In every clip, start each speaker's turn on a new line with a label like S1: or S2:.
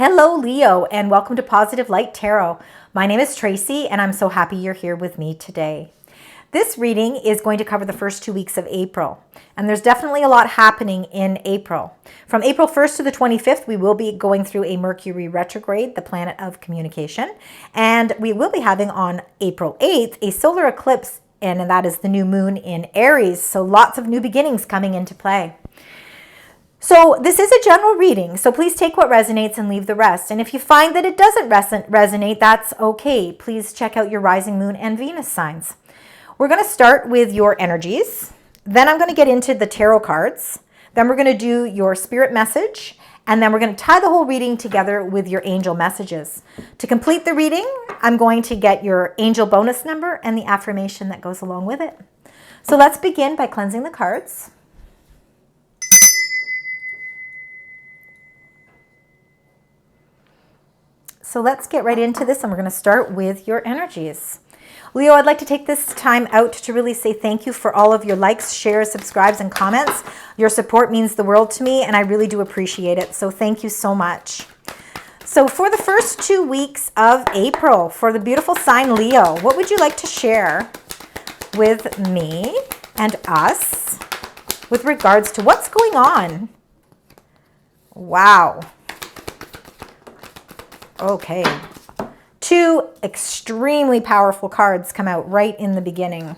S1: Hello, Leo, and welcome to Positive Light Tarot. My name is Tracy, and I'm so happy you're here with me today. This reading is going to cover the first 2 weeks of April, and there's definitely a lot happening in April. From April 1st to the 25th, we will be going through a Mercury retrograde, the planet of communication, and we will be having on April 8th a solar eclipse, and that is the new moon in Aries, so lots of new beginnings coming into play. So this is a general reading, so please take what resonates and leave the rest. And if you find that it doesn't resonate, that's okay. Please check out your rising moon and Venus signs. We're going to start with your energies. Then I'm going to get into the tarot cards. Then we're going to do your spirit message. And then we're going to tie the whole reading together with your angel messages. To complete the reading, I'm going to get your angel bonus number and the affirmation that goes along with it. So let's begin by cleansing the cards. So let's get right into this, and we're going to start with your energies. Leo, I'd like to take this time out to really say thank you for all of your likes, shares, subscribes, and comments. Your support means the world to me, and I really do appreciate it. So thank you so much. So for the first 2 weeks of April, for the beautiful sign Leo, what would you like to share with me and us with regards to what's going on? Wow. Okay, 2 extremely powerful cards come out right in the beginning.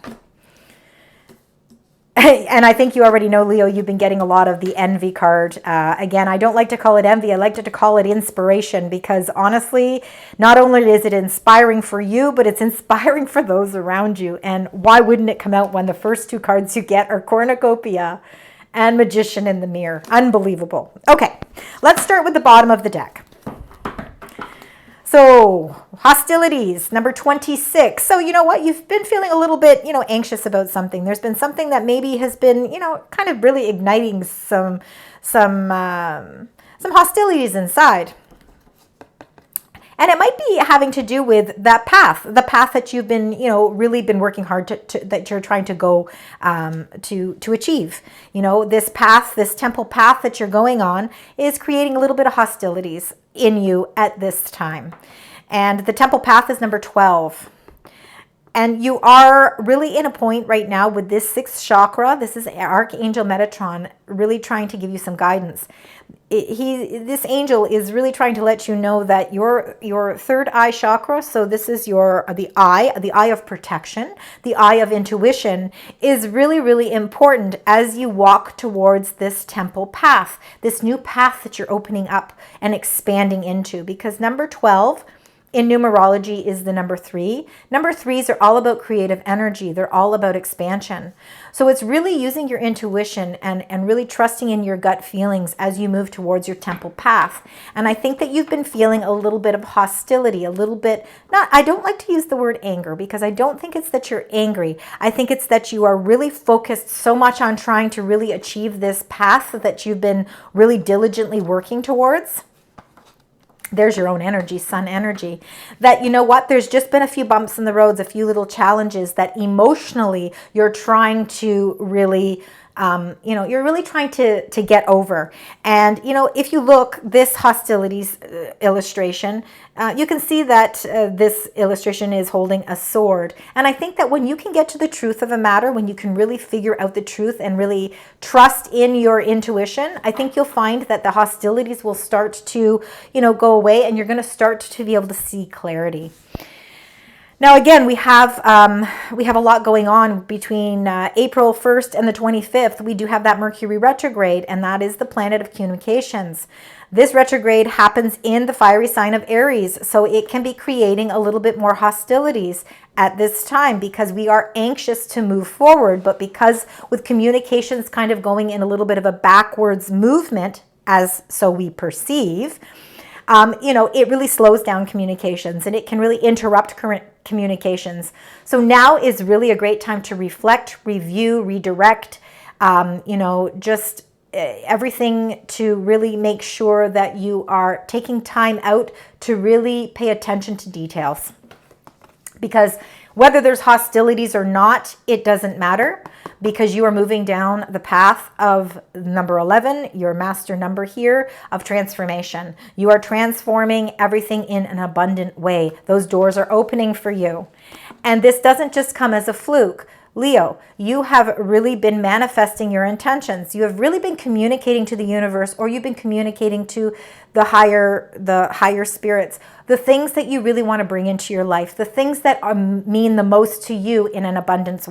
S1: And I think you already know, Leo, you've been getting a lot of the envy card. Again, I don't like to call it envy. I like to call it inspiration, because honestly, not only is it inspiring for you, but it's inspiring for those around you. And why wouldn't it come out when the first 2 cards you get are Cornucopia and Magician in the Mirror? Unbelievable. Okay, let's start with the bottom of the deck. So hostilities, number 26. So you know what? You've been feeling a little bit, anxious about something. There's been something that maybe has been, kind of really igniting some hostilities inside. And it might be having to do with that path, the path that you've been, really been working hard that you're trying to go to achieve. This path, this temple path that you're going on is creating a little bit of hostilities in you at this time. And the temple path is number 12. And you are really in a point right now with this 6th chakra. This is Archangel Metatron really trying to give you some guidance. This angel is really trying to let you know that your 3rd eye chakra, so this is the eye of protection, the eye of intuition, is really, really important as you walk towards this temple path, this new path that you're opening up and expanding into, because number 12 in numerology is the number 3. Number 3s are all about creative energy. They're all about expansion. So it's really using your intuition and really trusting in your gut feelings as you move towards your temple path. And I think that you've been feeling a little bit of hostility, a little bit, I don't like to use the word anger, because I don't think it's that you're angry. I think it's that you are really focused so much on trying to really achieve this path that you've been really diligently working towards. There's your own energy, sun energy, that, there's just been a few bumps in the roads, a few little challenges that emotionally you're trying to really, you're really trying to get over. And, if you look, this hostilities illustration, you can see that this illustration is holding a sword. And I think that when you can get to the truth of a matter, when you can really figure out the truth and really trust in your intuition, I think you'll find that the hostilities will start to, go away, and you're going to start to be able to see clarity. Now, again, we have a lot going on between April 1st and the 25th. We do have that Mercury retrograde, and that is the planet of communications. This retrograde happens in the fiery sign of Aries, so it can be creating a little bit more hostilities at this time, because we are anxious to move forward, but because with communications kind of going in a little bit of a backwards movement, as so we perceive, it really slows down communications, and it can really interrupt current communications. So now is really a great time to reflect, review, redirect, just everything, to really make sure that you are taking time out to really pay attention to details. Because Whether there's hostilities or not, it doesn't matter, because you are moving down the path of number 11, your master number here, of transformation. You are transforming everything in an abundant way. Those doors are opening for you. And this doesn't just come as a fluke. Leo, you have really been manifesting your intentions. You have really been communicating to the universe, or you've been communicating to the higher spirits, the things that you really want to bring into your life, the things that mean the most to you in an abundant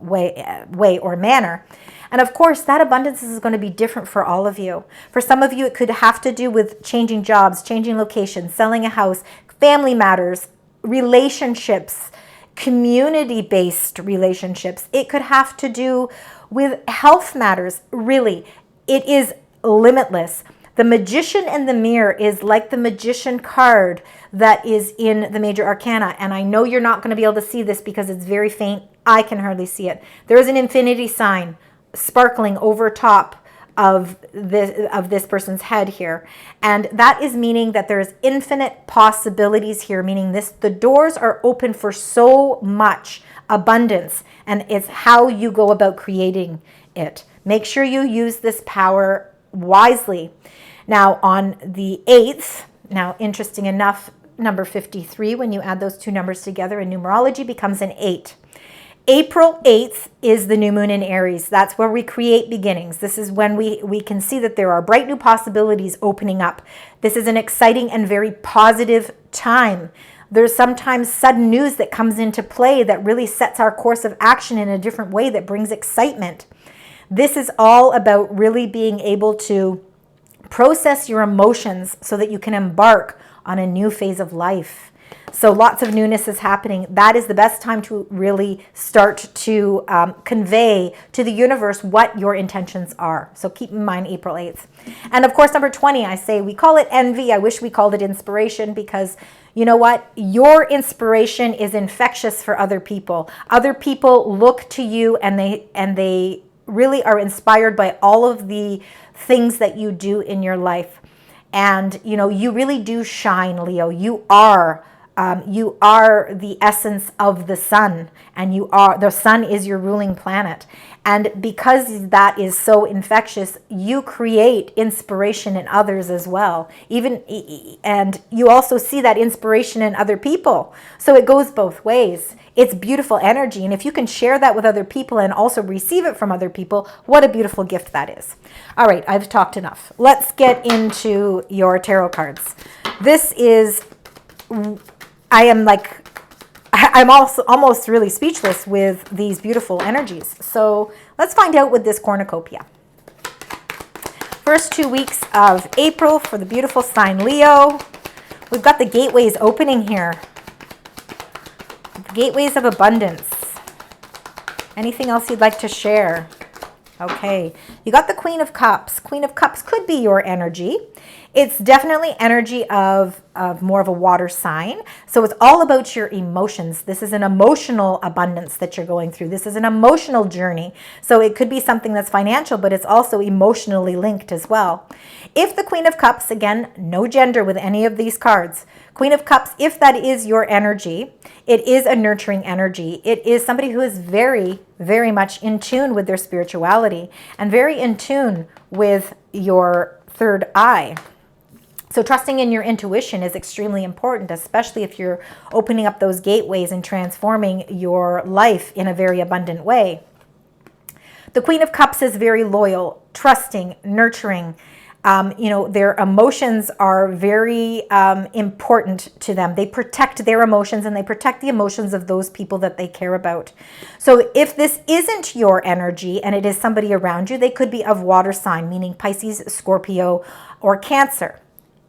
S1: way or manner. And of course, that abundance is going to be different for all of you. For some of you, it could have to do with changing jobs, changing locations, selling a house, family matters, relationships, community-based relationships. It could have to do with health matters. Really, it is limitless. The Magician and the Mirror is like the Magician card that is in the Major Arcana. And I know you're not going to be able to see this because it's very faint. I can hardly see it. There is an infinity sign sparkling over top of this person's head here, and that is meaning that there is infinite possibilities here, meaning the doors are open for so much abundance, and it's how you go about creating it. Make sure you use this power wisely. Now on the 8th, now interesting enough, number 53, when you add those two numbers together in numerology, becomes an 8. April 8th is the new moon in Aries. That's where we create beginnings. This is when we can see that there are bright new possibilities opening up. This is an exciting and very positive time. There's sometimes sudden news that comes into play that really sets our course of action in a different way, that brings excitement. This is all about really being able to process your emotions so that you can embark on a new phase of life. So lots of newness is happening. That is the best time to really start to convey to the universe what your intentions are. So keep in mind April 8th. And of course, number 20, I say we call it envy. I wish we called it inspiration, because you know what? Your inspiration is infectious for other people. Other people look to you and they really are inspired by all of the things that you do in your life. And you know, you really do shine, Leo. You are the essence of the sun, and the sun is your ruling planet. And because that is so infectious, you create inspiration in others as well. And you also see that inspiration in other people. So it goes both ways. It's beautiful energy. And if you can share that with other people and also receive it from other people, what a beautiful gift that is. All right, I've talked enough. Let's get into your tarot cards. This is... I'm also almost really speechless with these beautiful energies. So let's find out with this cornucopia. First 2 weeks of April for the beautiful sign Leo. We've got the gateways opening here. The gateways of abundance. Anything else you'd like to share? Okay, you got the Queen of Cups. Queen of Cups could be your energy. It's definitely energy of more of a water sign. So it's all about your emotions. This is an emotional abundance that you're going through. This is an emotional journey. So it could be something that's financial, but it's also emotionally linked as well. If the Queen of Cups, again, no gender with any of these cards. Queen of Cups, if that is your energy, it is a nurturing energy. It is somebody who is very, very much in tune with their spirituality and very in tune with your third eye. So trusting in your intuition is extremely important, especially if you're opening up those gateways and transforming your life in a very abundant way. The Queen of Cups is very loyal, trusting, nurturing. Their emotions are very important to them. They protect their emotions and they protect the emotions of those people that they care about. So if this isn't your energy and it is somebody around you, they could be of water sign, meaning Pisces, Scorpio, or Cancer.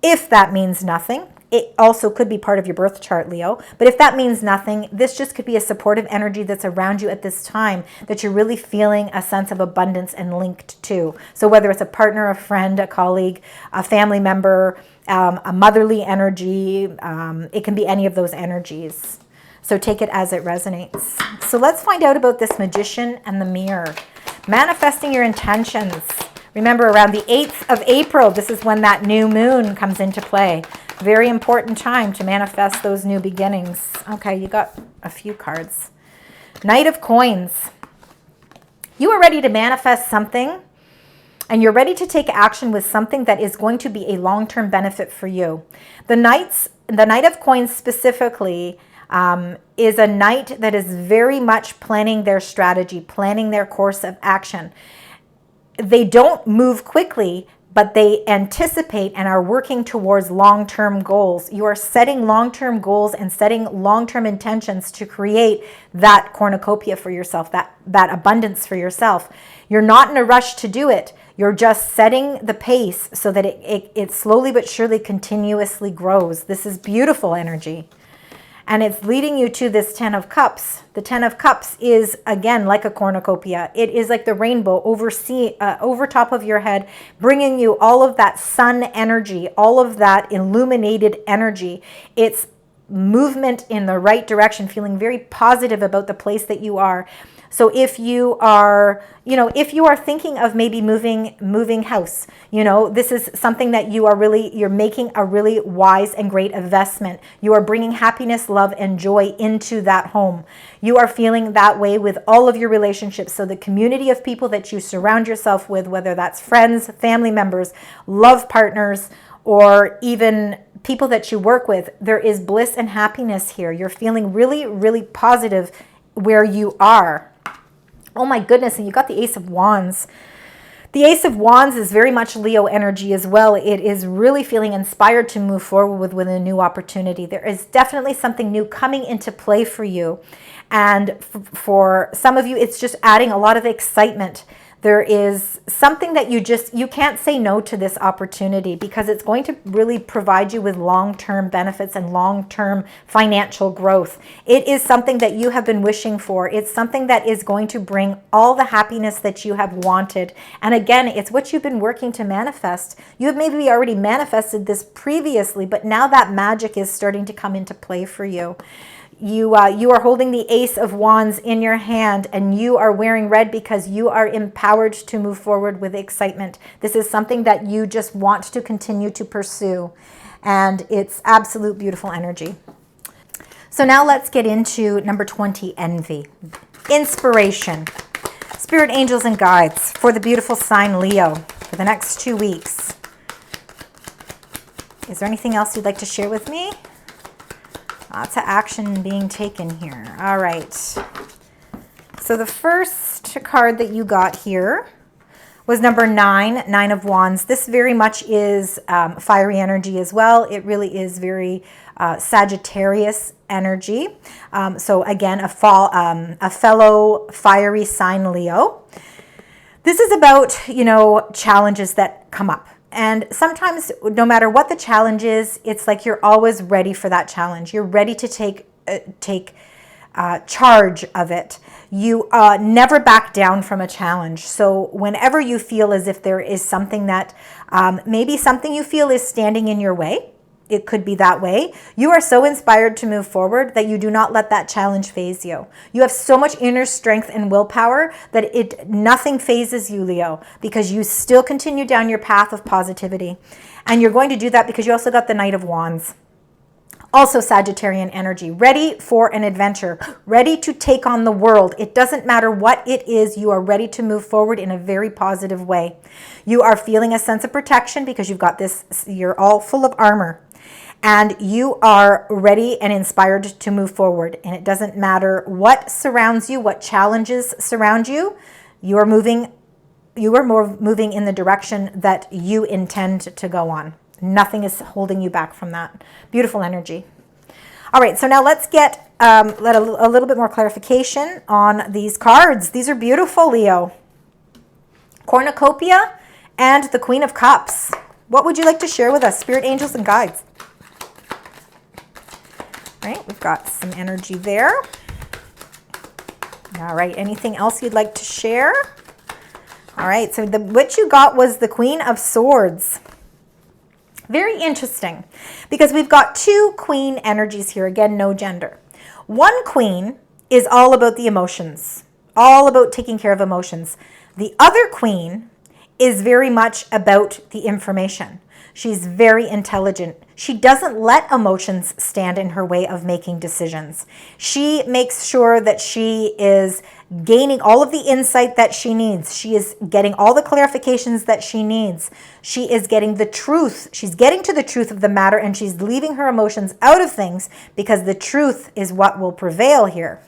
S1: If that means nothing, it also could be part of your birth chart, Leo. But if that means nothing, this just could be a supportive energy that's around you at this time that you're really feeling a sense of abundance and linked to. So whether it's a partner, a friend, a colleague, a family member, a motherly energy, it can be any of those energies. So take it as it resonates. So let's find out about this Magician and the Mirror. Manifesting your intentions. Remember, around the 8th of April, this is when that new moon comes into play. Very important time to manifest those new beginnings. Okay, you got a few cards. Knight of Coins. You are ready to manifest something, and you're ready to take action with something that is going to be a long-term benefit for you. The Knight of Coins specifically is a knight that is very much planning their strategy, planning their course of action. They don't move quickly, but they anticipate and are working towards long-term goals. You are setting long-term goals and setting long-term intentions to create that cornucopia for yourself, that abundance for yourself. You're not in a rush to do it. You're just setting the pace so that it slowly but surely continuously grows. This is beautiful energy. And it's leading you to this 10 of Cups. The 10 of Cups is, again, like a cornucopia. It is like the rainbow over top of your head, bringing you all of that sun energy, all of that illuminated energy. It's movement in the right direction, feeling very positive about the place that you are. So if you are, if you are thinking of maybe moving house, this is something that you're making a really wise and great investment. You are bringing happiness, love, and joy into that home. You are feeling that way with all of your relationships. So the community of people that you surround yourself with, whether that's friends, family members, love partners, or even people that you work with, there is bliss and happiness here. You're feeling really, really positive where you are. Oh my goodness, and you got the Ace of Wands. The Ace of Wands is very much Leo energy as well. It is really feeling inspired to move forward with a new opportunity. There is definitely something new coming into play for you. And for some of you, it's just adding a lot of excitement. There is something that you can't say no to this opportunity because it's going to really provide you with long-term benefits and long-term financial growth. It is something that you have been wishing for. It's something that is going to bring all the happiness that you have wanted. And again, it's what you've been working to manifest. You have maybe already manifested this previously, but now that magic is starting to come into play for you. You are holding the Ace of Wands in your hand, and you are wearing red because you are empowered to move forward with excitement. This is something that you just want to continue to pursue, and it's absolute beautiful energy. So now let's get into number 20, Envy. Inspiration. Spirit, angels, and guides for the beautiful sign Leo for the next 2 weeks. Is there anything else you'd like to share with me? Lots of action being taken here. All right. So the first card that you got here was number 9, Nine of Wands. This very much is fiery energy as well. It really is very Sagittarius energy. So again, a fellow fiery sign Leo. This is about, challenges that come up. And sometimes, no matter what the challenge is, it's like you're always ready for that challenge. You're ready to take charge of it. You never back down from a challenge. So whenever you feel as if there is something that, maybe something you feel is standing in your way, it could be that way. You are so inspired to move forward that you do not let that challenge phase you. You have so much inner strength and willpower that nothing phases you, Leo, because you still continue down your path of positivity. And you're going to do that because you also got the Knight of Wands. Also Sagittarian energy, ready for an adventure, ready to take on the world. It doesn't matter what it is, you are ready to move forward in a very positive way. You are feeling a sense of protection because you've got this, you're all full of armor. And you are ready and inspired to move forward. And it doesn't matter what surrounds you, what challenges surround you, you are moving in the direction that you intend to go on. Nothing is holding you back from that. Beautiful energy. All right, so now let's get a little bit more clarification on these cards. These are beautiful, Leo. Cornucopia and the Queen of Cups. What would you like to share with us, spirit, angels, and guides? All right, we've got some energy there. All right, anything else you'd like to share? All right, so what you got was the Queen of Swords. Very interesting, because we've got 2 queen energies here. Again, no gender. One queen is all about the emotions, all about taking care of emotions. The other queen is very much about the information. She's very intelligent. She doesn't let emotions stand in her way of making decisions. She makes sure that she is gaining all of the insight that she needs. She is getting all the clarifications that she needs. She is getting the truth. She's getting to the truth of the matter, and she's leaving her emotions out of things because the truth is what will prevail here.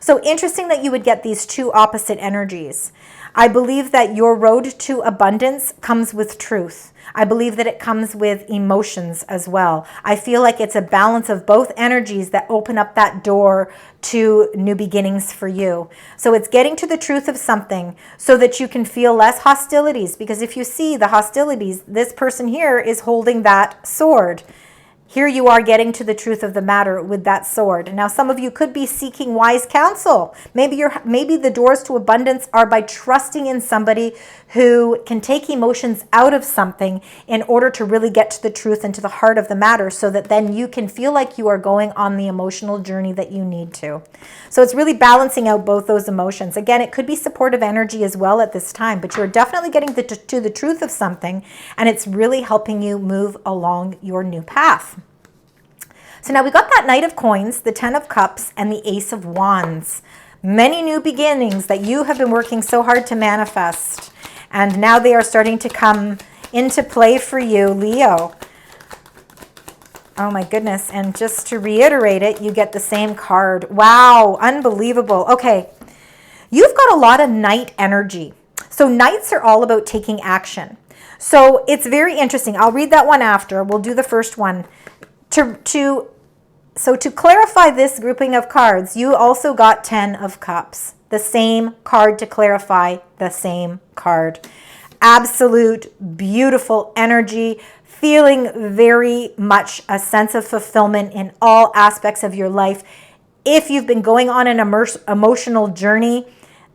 S1: So interesting that you would get these two opposite energies. I believe that your road to abundance comes with truth. I believe that it comes with emotions as well. I feel like it's a balance of both energies that open up that door to new beginnings for you. So it's getting to the truth of something so that you can feel less hostilities. Because if you see the hostilities, this person here is holding that sword. Here you are getting to the truth of the matter with that sword. Now, some of you could be seeking wise counsel. Maybe the doors to abundance are by trusting in somebody who can take emotions out of something in order to really get to the truth and to the heart of the matter, so that then you can feel like you are going on the emotional journey that you need to. So it's really balancing out both those emotions. Again, it could be supportive energy as well at this time, but you're definitely getting to the truth of something, and it's really helping you move along your new path. So now we got that Knight of Coins, the 10 of Cups, and the Ace of Wands. Many new beginnings that you have been working so hard to manifest. And now they are starting to come into play for you, Leo. Oh my goodness. And just to reiterate it, you get the same card. Wow, unbelievable. Okay, you've got a lot of Knight energy. So Knights are all about taking action. So it's very interesting. I'll read that one after. We'll do the first one. So to clarify this grouping of cards, you also got 10 of Cups. The same card to clarify, the same card. Absolute beautiful energy, feeling very much a sense of fulfillment in all aspects of your life. If you've been going on an emotional journey,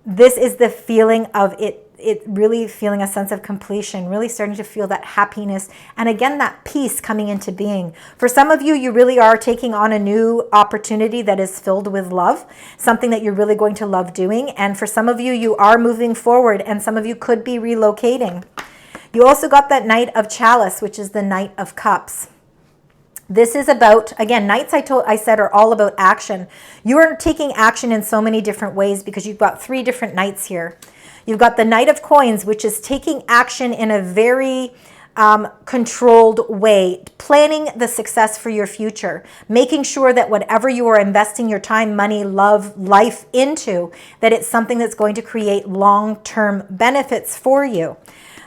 S1: this is the feeling of it really feeling a sense of completion, really starting to feel that happiness, and again, that peace coming into being. For some of you, you really are taking on a new opportunity that is filled with love, something that you're really going to love doing. And for some of you, you are moving forward, and some of you could be relocating. You also got that Knight of Chalice, which is the Knight of Cups. This is about, again, Knights I said are all about action. You are taking action in so many different ways because you've got 3 different Knights here. You've got the Knight of Coins, which is taking action in a very controlled way, planning the success for your future, making sure that whatever you are investing your time, money, love, life into, that it's something that's going to create long-term benefits for you.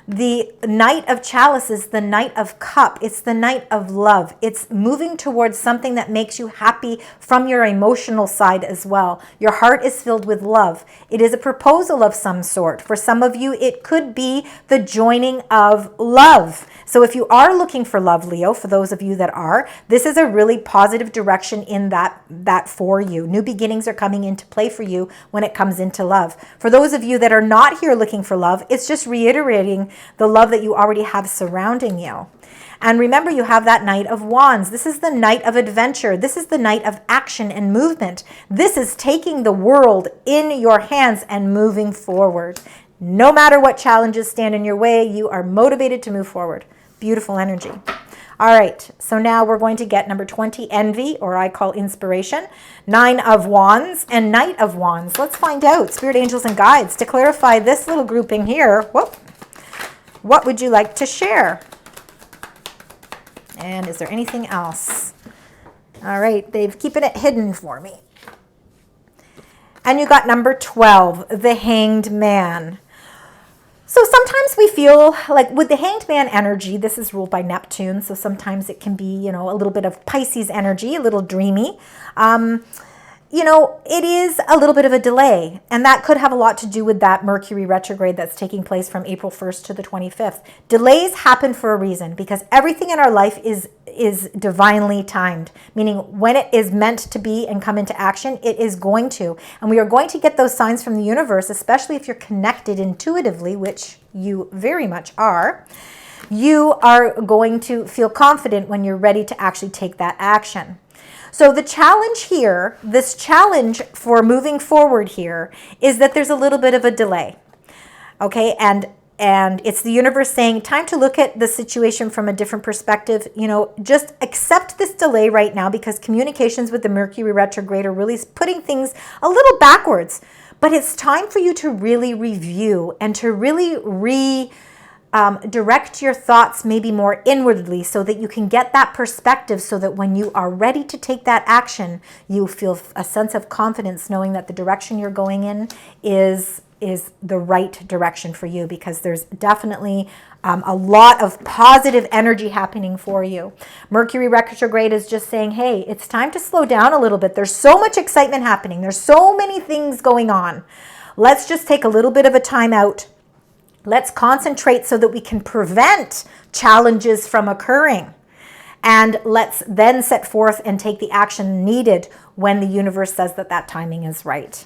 S1: The Knight of Chalice is the Knight of Cup. It's the Knight of Love. It's moving towards something that makes you happy from your emotional side as well. Your heart is filled with love. It is a proposal of some sort. For some of you, it could be the joining of love. So if you are looking for love, Leo, for those of you that are, this is a really positive direction in that for you. New beginnings are coming into play for you when it comes into love. For those of you that are not here looking for love, it's just reiterating the love that you already have surrounding you. And remember, you have that Knight of Wands. This is the Knight of Adventure. This is the Knight of action and movement. This is taking the world in your hands and moving forward. No matter what challenges stand in your way, you are motivated to move forward. Beautiful energy. All right, so now we're going to get number 20, Envy, or I call Inspiration, 9 of Wands, and Knight of Wands. Let's find out, Spirit, Angels, and Guides. To clarify this little grouping here, what would you like to share? And is there anything else? All right, they've keeping it hidden for me. And you got number 12, the Hanged Man. So sometimes we feel like with the Hanged Man energy, this is ruled by Neptune, so sometimes it can be, a little bit of Pisces energy, a little dreamy. It is a little bit of a delay, and that could have a lot to do with that Mercury retrograde that's taking place from April 1st to the 25th. Delays happen for a reason, because everything in our life is divinely timed, meaning when it is meant to be and come into action, it is going to. And we are going to get those signs from the universe, especially if you're connected intuitively, which you very much are. You are going to feel confident when you're ready to actually take that action. So the challenge here, this challenge for moving forward here, is that there's a little bit of a delay. Okay, and And it's the universe saying, time to look at the situation from a different perspective. You know, just accept this delay right now, because communications with the Mercury retrograde are really putting things a little backwards. But it's time for you to really review and to really direct your thoughts maybe more inwardly, so that you can get that perspective, so that when you are ready to take that action, you feel a sense of confidence knowing that the direction you're going in is the right direction for you, because there's definitely a lot of positive energy happening for you. Mercury retrograde is just saying, hey, it's time to slow down a little bit. There's so much excitement happening. There's so many things going on. Let's just take a little bit of a time out. Let's concentrate so that we can prevent challenges from occurring. And let's then set forth and take the action needed when the universe says that that timing is right.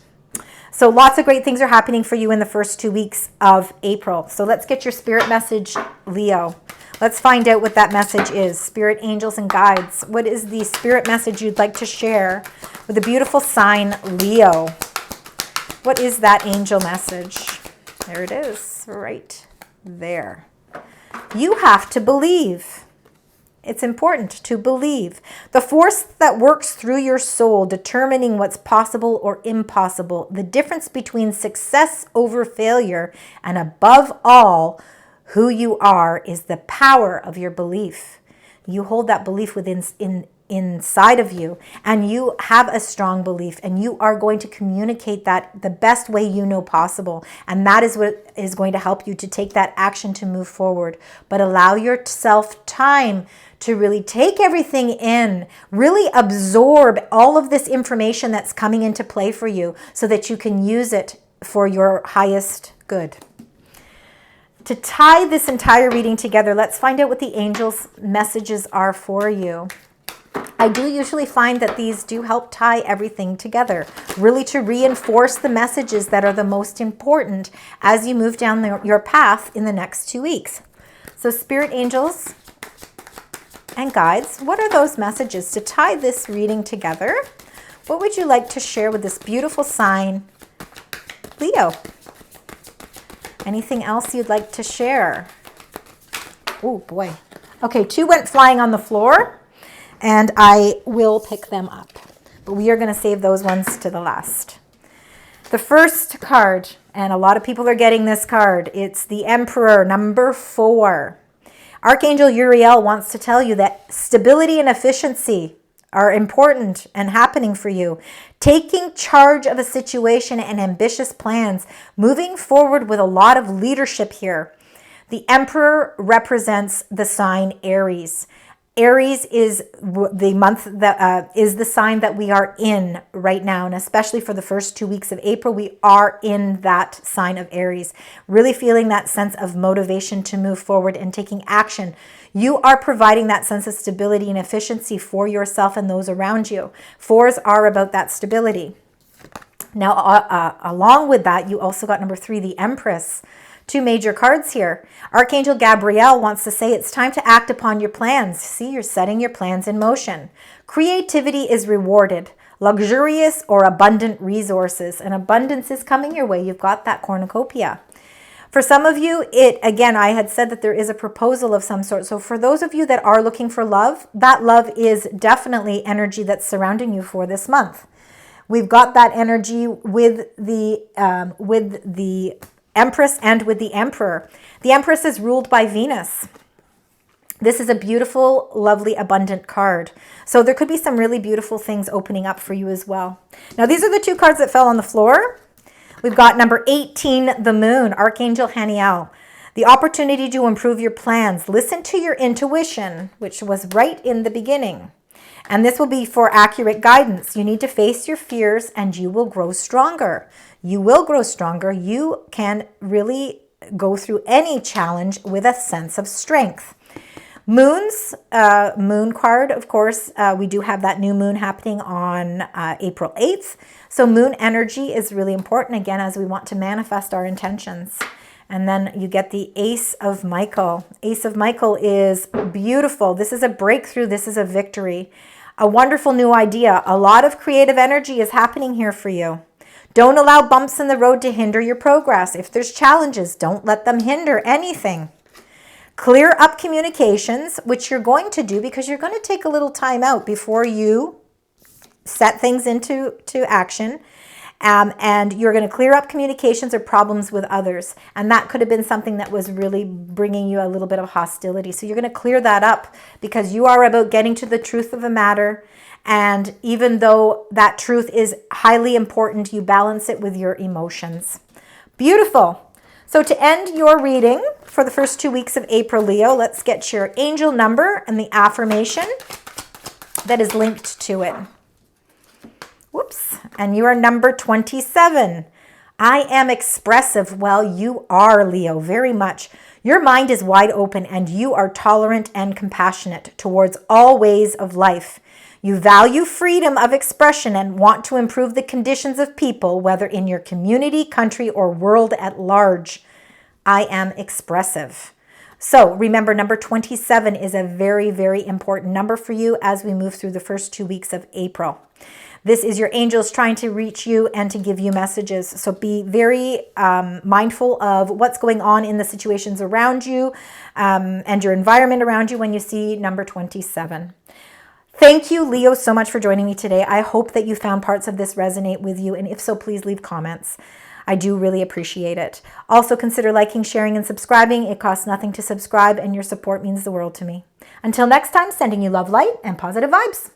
S1: So lots of great things are happening for you in the first 2 weeks of April. So let's get your spirit message, Leo. Let's find out what that message is. Spirit, angels, and guides. What is the spirit message you'd like to share with the beautiful sign, Leo? What is that angel message? There it is, right there. You have to believe. It's important to believe. The force that works through your soul, determining what's possible or impossible, the difference between success over failure, and above all, who you are, is the power of your belief. You hold that belief inside of you, and you have a strong belief, and you are going to communicate that the best way you know possible. And that is what is going to help you to take that action to move forward. But allow yourself time to really take everything in, really absorb all of this information that's coming into play for you, so that you can use it for your highest good. To tie this entire reading together, let's find out what the angels' messages are for you. I do usually find that these do help tie everything together, really to reinforce the messages that are the most important as you move down your path in the next 2 weeks. So spirit angels and guides, what are those messages to tie this reading together? What would you like to share with this beautiful sign, Leo? Anything else you'd like to share? Oh boy. Okay, 2 went flying on the floor, and I will pick them up. But we are going to save those ones to the last. The first card, and a lot of people are getting this card, it's the Emperor, number 4. Archangel Uriel wants to tell you that stability and efficiency are important and happening for you. Taking charge of a situation and ambitious plans, moving forward with a lot of leadership here. The Emperor represents the sign Aries. Aries is the month that is the sign that we are in right now, and especially for the first 2 weeks of April, we are in that sign of Aries, really feeling that sense of motivation to move forward and taking action. You are providing that sense of stability and efficiency for yourself and those around you. 4s are about that stability. Now, along with that, you also got number 3, the Empress. 2 major cards here. Archangel Gabriel wants to say it's time to act upon your plans. See, you're setting your plans in motion. Creativity is rewarded. Luxurious or abundant resources. And abundance is coming your way. You've got that cornucopia. For some of you, again, I had said that there is a proposal of some sort. So for those of you that are looking for love, that love is definitely energy that's surrounding you for this month. We've got that energy with the Empress and with the Emperor. The Empress is ruled by Venus. This is a beautiful, lovely, abundant card. So there could be some really beautiful things opening up for you as well. Now, these are the 2 cards that fell on the floor. We've got number 18, the Moon, Archangel Haniel. The opportunity to improve your plans. Listen to your intuition, which was right in the beginning. And this will be for accurate guidance. You need to face your fears and you will grow stronger. You will grow stronger. You can really go through any challenge with a sense of strength. Moons, moon card, of course, we do have that new moon happening on April 8th. So moon energy is really important, again, as we want to manifest our intentions. And then you get the Ace of Michael. Ace of Michael is beautiful. This is a breakthrough. This is a victory. A wonderful new idea. A lot of creative energy is happening here for you. Don't allow bumps in the road to hinder your progress. If there's challenges, don't let them hinder anything. Clear up communications, which you're going to do because you're going to take a little time out before you set things into action. And you're going to clear up communications or problems with others. And that could have been something that was really bringing you a little bit of hostility. So you're going to clear that up because you are about getting to the truth of the matter. And even though that truth is highly important, you balance it with your emotions. Beautiful. So to end your reading for the first 2 weeks of April, Leo, let's get your angel number and the affirmation that is linked to it. Whoops. And you are number 27. I am expressive. Well, you are, Leo, very much. Your mind is wide open and you are tolerant and compassionate towards all ways of life. You value freedom of expression and want to improve the conditions of people, whether in your community, country, or world at large. I am expressive. So remember, number 27 is a very, very important number for you as we move through the first 2 weeks of April. This is your angels trying to reach you and to give you messages. So be very mindful of what's going on in the situations around you and your environment around you when you see number 27. Thank you, Leo, so much for joining me today. I hope that you found parts of this resonate with you. And if so, please leave comments. I do really appreciate it. Also consider liking, sharing, and subscribing. It costs nothing to subscribe and your support means the world to me. Until next time, sending you love, light, and positive vibes.